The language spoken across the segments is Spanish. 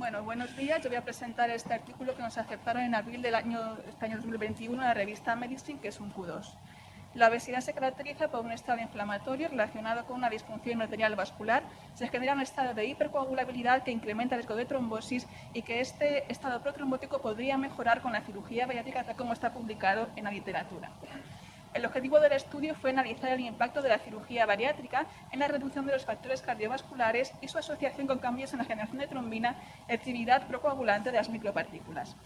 Bueno, buenos días. Yo voy a presentar este artículo que nos aceptaron en abril del año 2021 en la revista Medicine, que es un Q2. La obesidad se caracteriza por un estado inflamatorio relacionado con una disfunción arterial vascular. Se genera un estado de hipercoagulabilidad que incrementa el riesgo de trombosis y que este estado protrombótico podría mejorar con la cirugía bariátrica, tal como está publicado en la literatura. El objetivo del estudio fue analizar el impacto de la cirugía bariátrica en la reducción de los factores cardiovasculares y su asociación con cambios en la generación de trombina y actividad procoagulante de las micropartículas.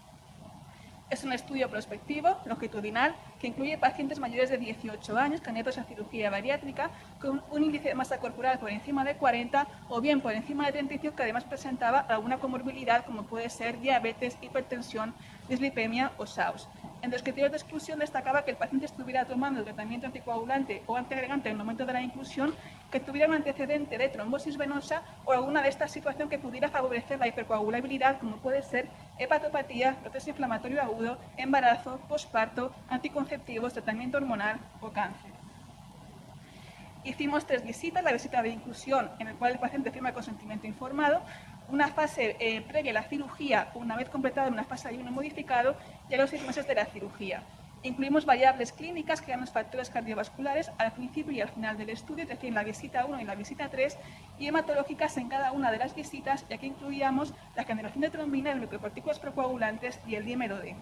Es un estudio prospectivo, longitudinal, que incluye pacientes mayores de 18 años candidatos a cirugía bariátrica con un índice de masa corporal por encima de 40 o bien por encima de 35, que además presentaba alguna comorbilidad como puede ser diabetes, hipertensión, dislipemia o SAUS. En los criterios de exclusión destacaba que el paciente estuviera tomando tratamiento anticoagulante o antiagregante en el momento de la inclusión, que tuviera un antecedente de trombosis venosa o alguna de estas situaciones que pudiera favorecer la hipercoagulabilidad, como puede ser hepatopatía, proceso inflamatorio agudo, embarazo, posparto, anticonceptivos, tratamiento hormonal o cáncer. Hicimos 3 visitas: la visita de inclusión, en la cual el paciente firma consentimiento informado, una fase previa a la cirugía, una vez completada una fase de ayuno modificado, y a los 6 meses de la cirugía. Incluimos variables clínicas, que eran los factores cardiovasculares, al principio y al final del estudio, es decir, en la visita 1 y en la visita 3, y hematológicas en cada una de las visitas, ya que incluíamos la generación de trombina, de micropartículas procoagulantes y el dímero D.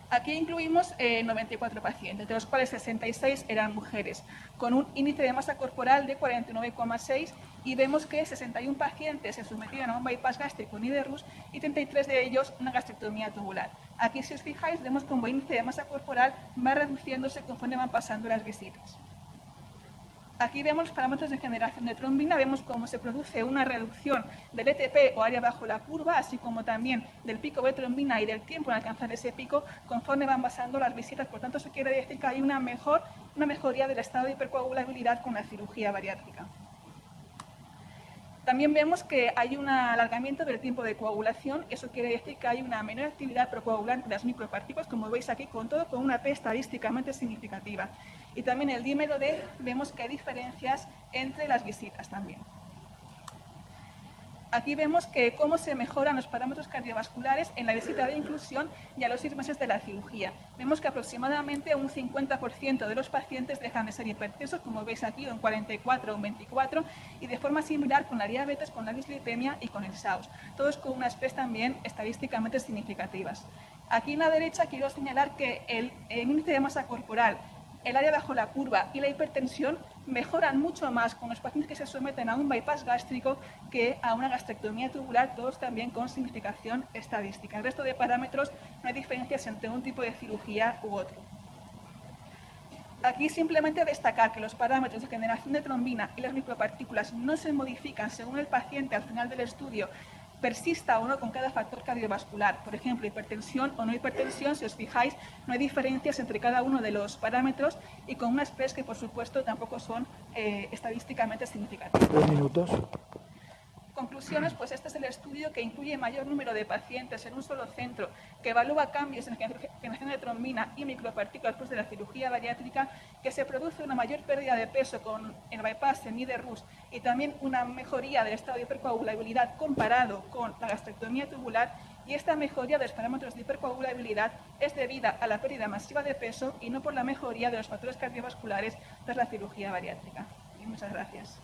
Aquí incluimos 94 pacientes, de los cuales 66 eran mujeres, con un índice de masa corporal de 49,6, y vemos que 61 pacientes se sometieron a un bypass gástrico NIDERUS y 33 de ellos una gastrectomía tubular. Aquí, si os fijáis, vemos como el índice de masa corporal va reduciéndose conforme van pasando las visitas. Aquí vemos los parámetros de generación de trombina, vemos cómo se produce una reducción del ETP o área bajo la curva, así como también del pico de trombina y del tiempo en alcanzar ese pico conforme van pasando las visitas. Por tanto, eso quiere decir que hay una mejoría del estado de hipercoagulabilidad con la cirugía bariátrica. También vemos que hay un alargamiento del tiempo de coagulación. Eso quiere decir que hay una menor actividad procoagulante de las micropartículas, como veis aquí, con una P estadísticamente significativa. Y también el dímero D, vemos que hay diferencias entre las visitas también. Aquí vemos que cómo se mejoran los parámetros cardiovasculares en la visita de inclusión y a los 6 meses de la cirugía. Vemos que aproximadamente un 50% de los pacientes dejan de ser hipertensos, como veis aquí, un 44 o un 24, y de forma similar con la diabetes, con la dislipemia y con el SAUS, todos con unas P's también estadísticamente significativas. Aquí en la derecha quiero señalar que el índice de masa corporal, el área bajo la curva y la hipertensión mejoran mucho más con los pacientes que se someten a un bypass gástrico que a una gastrectomía tubular, todos también con significación estadística. El resto de parámetros no hay diferencias entre un tipo de cirugía u otro. Aquí simplemente destacar que los parámetros de generación de trombina y las micropartículas no se modifican según el paciente al final del estudio persista o no con cada factor cardiovascular. Por ejemplo, hipertensión o no hipertensión, si os fijáis, no hay diferencias entre cada uno de los parámetros, y con unas P's que, por supuesto, tampoco son estadísticamente significativas. 3 minutos. Conclusiones: pues este es el estudio que incluye mayor número de pacientes en un solo centro, que evalúa cambios en la generación de trombina y micropartículas después de la cirugía bariátrica, que se produce una mayor pérdida de peso con el bypass en NIDERUS y también una mejoría del estado de hipercoagulabilidad comparado con la gastrectomía tubular, y esta mejoría de los parámetros de hipercoagulabilidad es debida a la pérdida masiva de peso y no por la mejoría de los factores cardiovasculares tras la cirugía bariátrica. Y muchas gracias.